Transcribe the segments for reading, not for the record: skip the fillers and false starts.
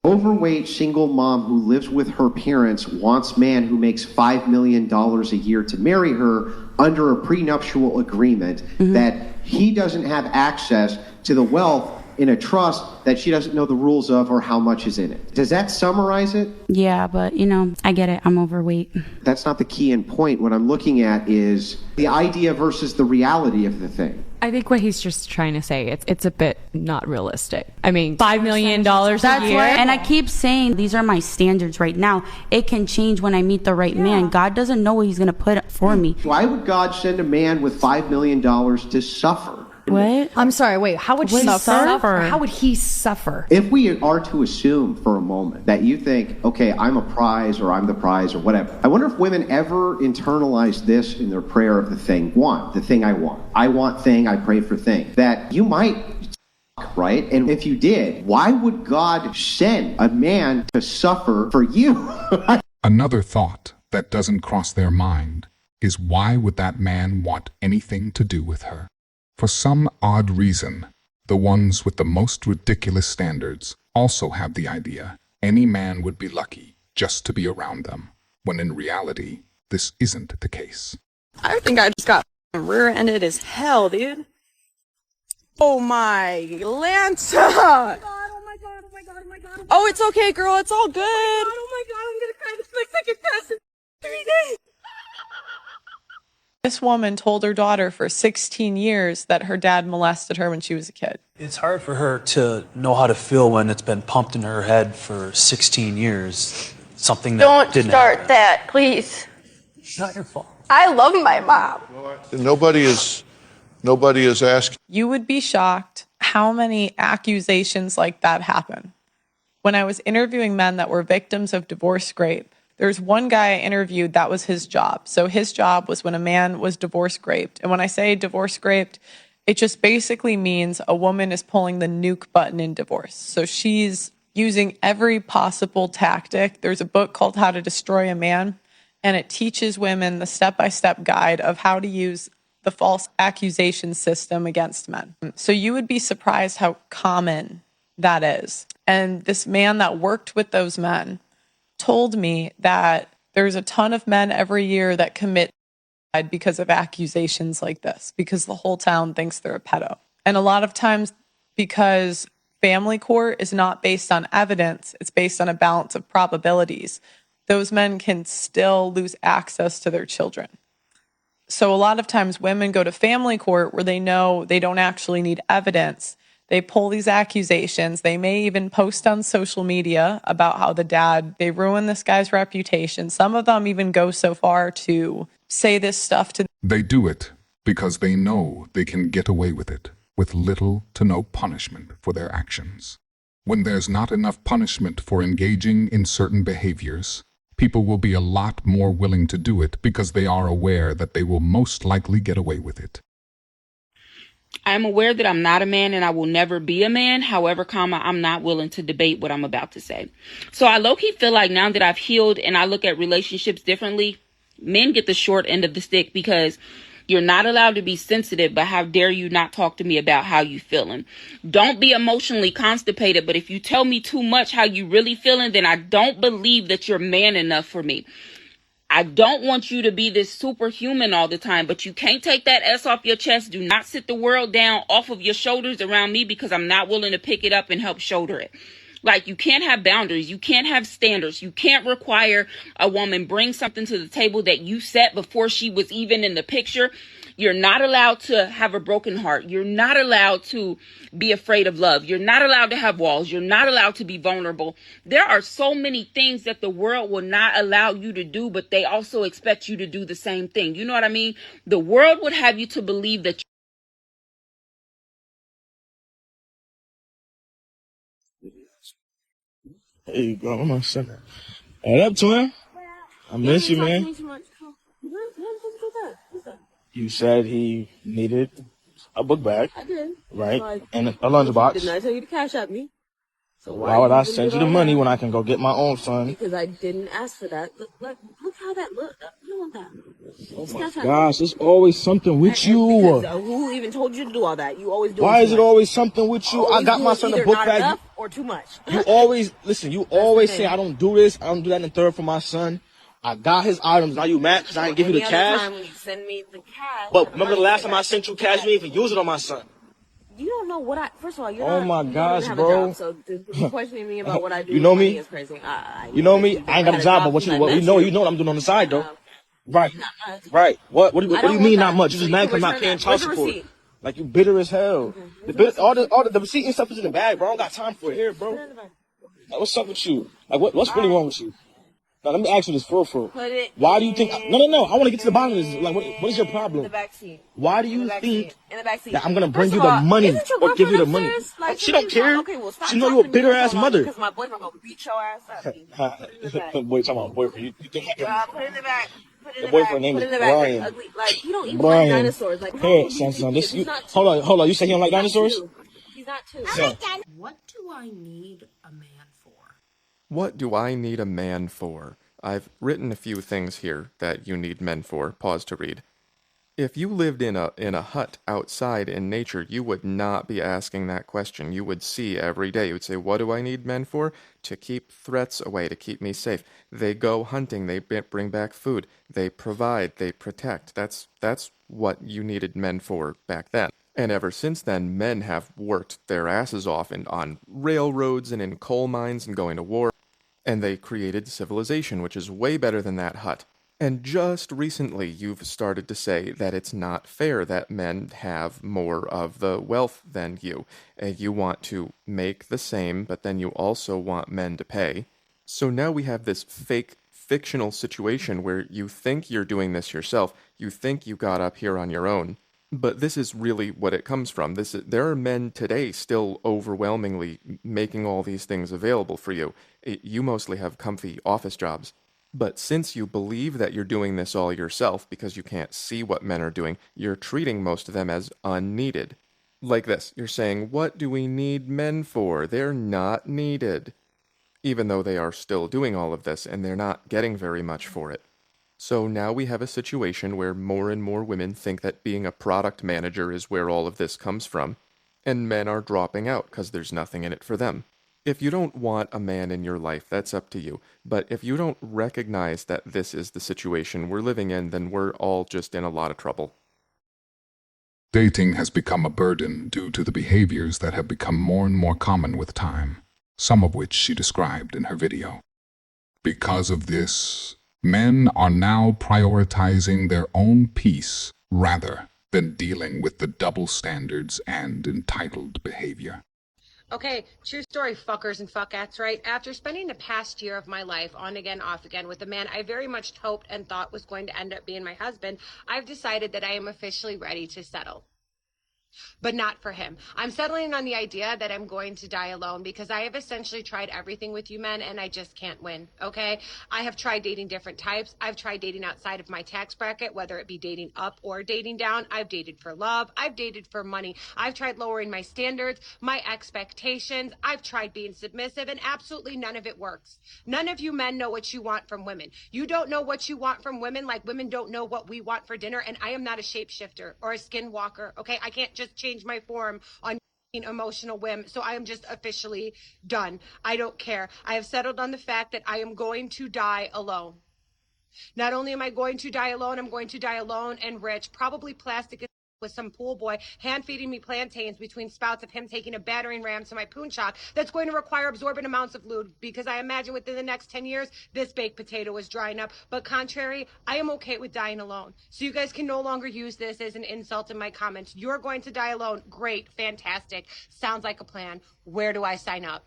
Overweight single mom who lives with her parents wants man who makes $5 million a year to marry her under a prenuptial agreement that he doesn't have access to the wealth in a trust that she doesn't know the rules of or how much is in it. Does that summarize it? Yeah, but, I get it. I'm overweight. That's not the key and point. What I'm looking at is the idea versus the reality of the thing. I think what he's just trying to say, it's a bit not realistic. I mean, $5 million a year. And I keep saying these are my standards right now. It can change when I meet the right man. God doesn't know what he's going to put for me. Why would God send a man with $5 million to suffer? What? I'm sorry, wait, how would he suffer? How would he suffer? If we are to assume for a moment that you think, okay, I'm a prize or I'm the prize or whatever, I wonder if women ever internalize this in their prayer of the thing I want. I want thing, I pray for thing. That you might, right? And if you did, why would God send a man to suffer for you? Another thought that doesn't cross their mind is why would that man want anything to do with her? For some odd reason, the ones with the most ridiculous standards also have the idea any man would be lucky just to be around them, when in reality, this isn't the case. I think I just got rear-ended as hell, dude. Oh my Lanta! Oh my god. Oh, it's okay, girl. It's all good. Oh my god, I'm gonna cry. This looks like it's past in 3 days. This woman told her daughter for 16 years that her dad molested her when she was a kid. It's hard for her to know how to feel when it's been pumped in her head for 16 years. Something that didn't start happen. that, please. It's not your fault. I love my mom. Nobody is asking. You would be shocked how many accusations like that happen. When I was interviewing men that were victims of divorce rape, there's one guy I interviewed that was his job. So his job was when a man was divorce raped. And when I say divorce raped, it just basically means a woman is pulling the nuke button in divorce. So she's using every possible tactic. There's a book called How to Destroy a Man, and it teaches women the step-by-step guide of how to use the false accusation system against men. So you would be surprised how common that is. And this man that worked with those men told me that there's a ton of men every year that commit suicide because of accusations like this, because the whole town thinks they're a pedo. And a lot of times because family court is not based on evidence, it's based on a balance of probabilities, those men can still lose access to their children. So a lot of times women go to family court where they know they don't actually need evidence. They pull these accusations. They may even post on social media about how they ruined this guy's reputation. Some of them even go so far to say this stuff to. They do it because they know they can get away with it, with little to no punishment for their actions. When there's not enough punishment for engaging in certain behaviors, people will be a lot more willing to do it because they are aware that they will most likely get away with it. I'm aware that I'm not a man and I will never be a man. However, I'm not willing to debate what I'm about to say. So I low-key feel like now that I've healed and I look at relationships differently, men get the short end of the stick because you're not allowed to be sensitive, but how dare you not talk to me about how you feeling? Don't be emotionally constipated, but if you tell me too much how you really feeling, then I don't believe that you're man enough for me. I don't want you to be this superhuman all the time, but you can't take that S off your chest. Do not sit the world down off of your shoulders around me because I'm not willing to pick it up and help shoulder it. Like, you can't have boundaries. You can't have standards. You can't require a woman bring something to the table that you set before she was even in the picture. You're not allowed to have a broken heart. You're not allowed to be afraid of love. You're not allowed to have walls. You're not allowed to be vulnerable. There are so many things that the world will not allow you to do, but they also expect you to do the same thing. You know what I mean? The world would have you to believe that. There you go. I'm gonna send it. What up, twin? I miss you, man. You said he needed a book bag. I did. Right? Like, and a lunchbox. Didn't I tell you to cash at me? So why would I send you the money when I can go get my own son? Because I didn't ask for that. Look how that looked. I don't want that. Oh my gosh, it's always something with you. Who even told you to do all that? You always do. Why is it always something with you? I got my son a book bag. Enough or too much. You always listen. You always say I don't do this. I don't do that in the third for my son. I got his items. Now you mad because I didn't give you the cash? Time when you send me the cash. But remember the last time I sent you cash, you didn't even use it on my son. You don't know what I. First of all, you're oh not. My gosh, you bro. Job, so questioning me about what I do. You know me? Is crazy. You know me? I ain't got a job, but what you know what I'm doing on the side though. Right. Right. What do you mean not much? You just mad because I'm not paying child support. Like you bitter as hell. All the receipt and stuff is in the bag, bro. I don't got time for it here, bro. Like, what's up with you? Like what's really wrong with you? Now let me ask you this for real. Why do you think? No. I want to get to the bottom of this. Like, what is your problem? In the backseat. Why do you think that I'm gonna bring you the money or give you the money? Like, she don't care. She know you a bitter ass mother. Because my boyfriend gonna beat your ass up. Boy, talking about boyfriend. You think I can? Put it in the back. The boyfriend name is Brian. Like, you don't even like dinosaurs. Like, hey, son, this hold on. You say you don't like dinosaurs? He's not too. What do I need a man for? What do I need a man for? I've written a few things here that you need men for. Pause to read. If you lived in a hut outside in nature, you would not be asking that question. You would see every day. You would say, what do I need men for? To keep threats away, to keep me safe. They go hunting. They bring back food. They provide. They protect. That's what you needed men for back then. And ever since then, men have worked their asses off on railroads and in coal mines and going to war. And they created civilization, which is way better than that hut. And just recently, you've started to say that it's not fair that men have more of the wealth than you. And you want to make the same, but then you also want men to pay. So now we have this fake, fictional situation where you think you're doing this yourself. You think you got up here on your own. But this is really what it comes from. There are men today still overwhelmingly making all these things available for you. You mostly have comfy office jobs. But since you believe that you're doing this all yourself because you can't see what men are doing, you're treating most of them as unneeded. Like this, you're saying, what do we need men for? They're not needed. Even though they are still doing all of this and they're not getting very much for it. So now we have a situation where more and more women think that being a product manager is where all of this comes from, and men are dropping out because there's nothing in it for them. If you don't want a man in your life, that's up to you. But if you don't recognize that this is the situation we're living in, then we're all just in a lot of trouble. Dating has become a burden due to the behaviors that have become more and more common with time, some of which she described in her video. Because of this, men are now prioritizing their own peace rather than dealing with the double standards and entitled behavior. Okay, true story, fuckers and fuckettes, right? After spending the past year of my life on again, off again with a man I very much hoped and thought was going to end up being my husband, I've decided that I am officially ready to settle. But not for him. I'm settling on the idea that I'm going to die alone because I have essentially tried everything with you men and I just can't win, okay? I have tried dating different types. I've tried dating outside of my tax bracket, whether it be dating up or dating down. I've dated for love. I've dated for money. I've tried lowering my standards, my expectations. I've tried being submissive and absolutely none of it works. None of you men know what you want from women. You don't know what you want from women like women don't know what we want for dinner, and I am not a shapeshifter or a skinwalker, okay? I can't just change my form on emotional whim, so I am just officially done. I don't care. I have settled on the fact that I am going to die alone. Not only am I going to die alone, I'm going to die alone and rich, probably plastic with some pool boy hand feeding me plantains between spouts of him taking a battering ram to my poon shock that's going to require absorbent amounts of lube because I imagine within the next 10 years this baked potato is drying up. But contrary, I am okay with dying alone. So you guys can no longer use this as an insult in my comments. You're going to die alone. Great, fantastic. Sounds like a plan. Where do I sign up?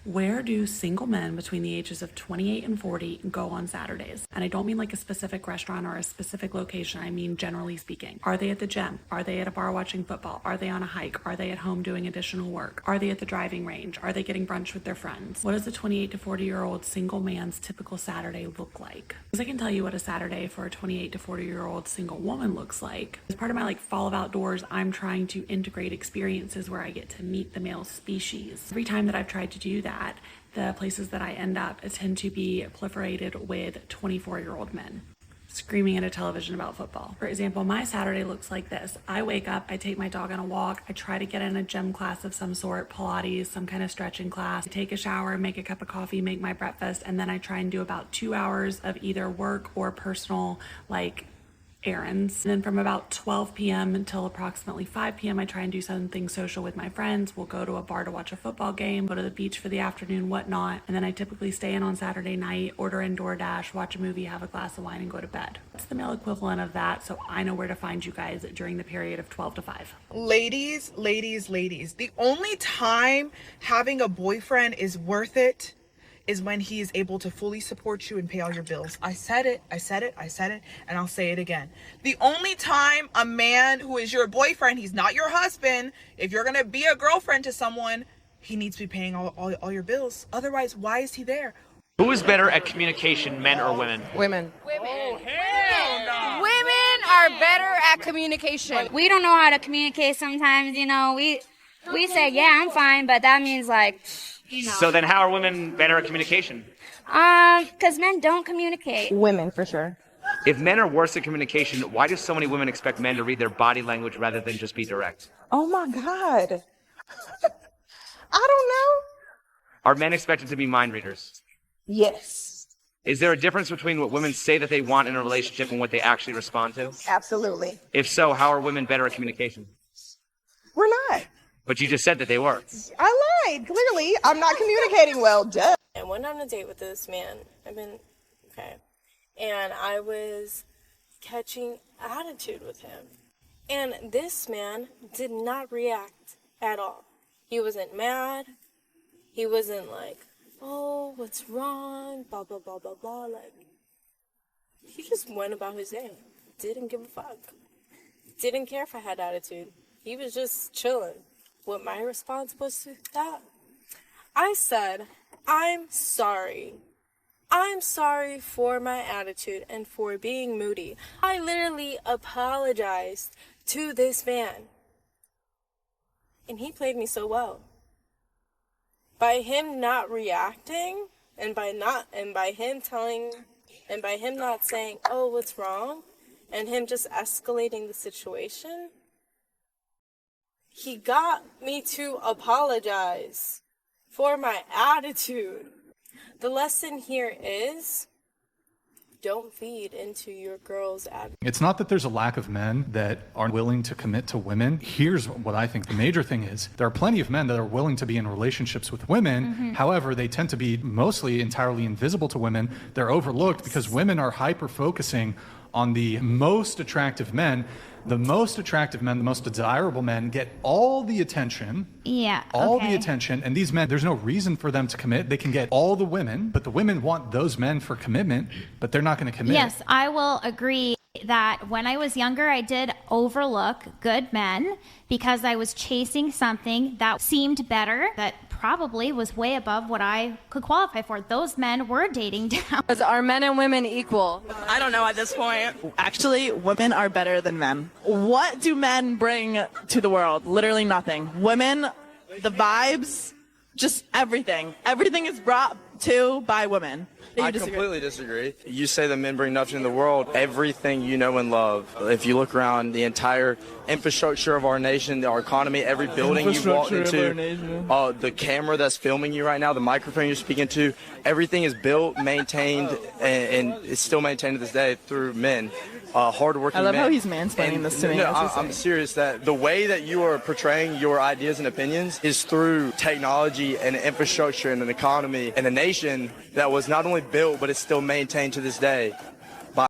Where do single men between the ages of 28 and 40 go on Saturdays? And I don't mean like a specific restaurant or a specific location. I mean, generally speaking. Are they at the gym? Are they at a bar watching football? Are they on a hike? Are they at home doing additional work? Are they at the driving range? Are they getting brunch with their friends? What does a 28 to 40-year-old single man's typical Saturday look like? Because I can tell you what a Saturday for a 28 to 40-year-old single woman looks like. As part of my fall of outdoors, I'm trying to integrate experiences where I get to meet the male species. Every time that I've tried to do that, the places that I end up tend to be proliferated with 24-year-old men. screaming at a television about football. For example, my Saturday looks like this. I wake up, I take my dog on a walk, I try to get in a gym class of some sort, Pilates, some kind of stretching class, I take a shower, make a cup of coffee, make my breakfast, and then I try and do about 2 hours of either work or personal, like, errands. And then from about 12 p.m. until approximately 5 p.m. I try and do something social with my friends. We'll go to a bar to watch a football game, go to the beach for the afternoon, whatnot. And then I typically stay in on Saturday night, order in DoorDash, watch a movie, have a glass of wine, and go to bed. That's the male equivalent of that, so I know where to find you guys during the period of 12 to 5. Ladies, the only time having a boyfriend is worth it is when he is able to fully support you and pay all your bills. I said it, and I'll say it again. The only time a man who is your boyfriend, he's not your husband, if you're gonna be a girlfriend to someone, he needs to be paying all your bills. Otherwise, why is he there? Who is better at communication, men or women? Women. Oh, hell no. Women are better at communication. We don't know how to communicate sometimes, you know. We say, yeah, I'm fine, but that means like, you know. So then how are women better at communication? Because men don't communicate. Women, for sure. If men are worse at communication, why do so many women expect men to read their body language rather than just be direct? Oh my God. I don't know. Are men expected to be mind readers? Yes. Is there a difference between what women say that they want in a relationship and what they actually respond to? Absolutely. If so, how are women better at communication? We're not. But you just said that they were. I lied. Clearly, I'm not communicating well. Duh. I went on a date with this man. And I was catching attitude with him. And this man did not react at all. He wasn't mad. He wasn't like, oh, what's wrong? Blah, blah, blah, blah, blah. Like, he just went about his day. Didn't give a fuck. Didn't care if I had attitude. He was just chilling. What my response was to that? I said, I'm sorry. I'm sorry for my attitude and for being moody. I literally apologized to this man. And he played me so well. By him not reacting and by him not saying, "Oh, what's wrong?" and him just escalating the situation, he got me to apologize for my attitude. The lesson here is, don't feed into your girl's attitude. It's not that there's a lack of men that aren't willing to commit to women. Here's what I think the major thing is. There are plenty of men that are willing to be in relationships with women. However, they tend to be mostly entirely invisible to women. They're overlooked because women are hyper-focusing on the most attractive men. The most attractive men, the most desirable men get all the attention. Yeah. All the attention. And these men, there's no reason for them to commit. They can get all the women, but the women want those men for commitment, but they're not going to commit. Yes, I will agree that when I was younger, I did overlook good men because I was chasing something that seemed better, that probably was way above what I could qualify for. Those men were dating down. Are men and women equal? I don't know at this point. Actually, women are better than men. What do men bring to the world? Literally nothing. Women, the vibes, just everything. Everything is brought to by women. I completely disagree. You say that men bring nothing to the world. Everything you know and love. If you look around the entire infrastructure of our nation, our economy, every building you walk into, the camera that's filming you right now, the microphone you're speaking to, everything is built, maintained, and it's still maintained to this day through men. Hardworking men. I love how he's mansplaining this to me. No, I'm serious that the way that you are portraying your ideas and opinions is through technology and infrastructure and an economy and a nation that was not only built, but it's still maintained to this day.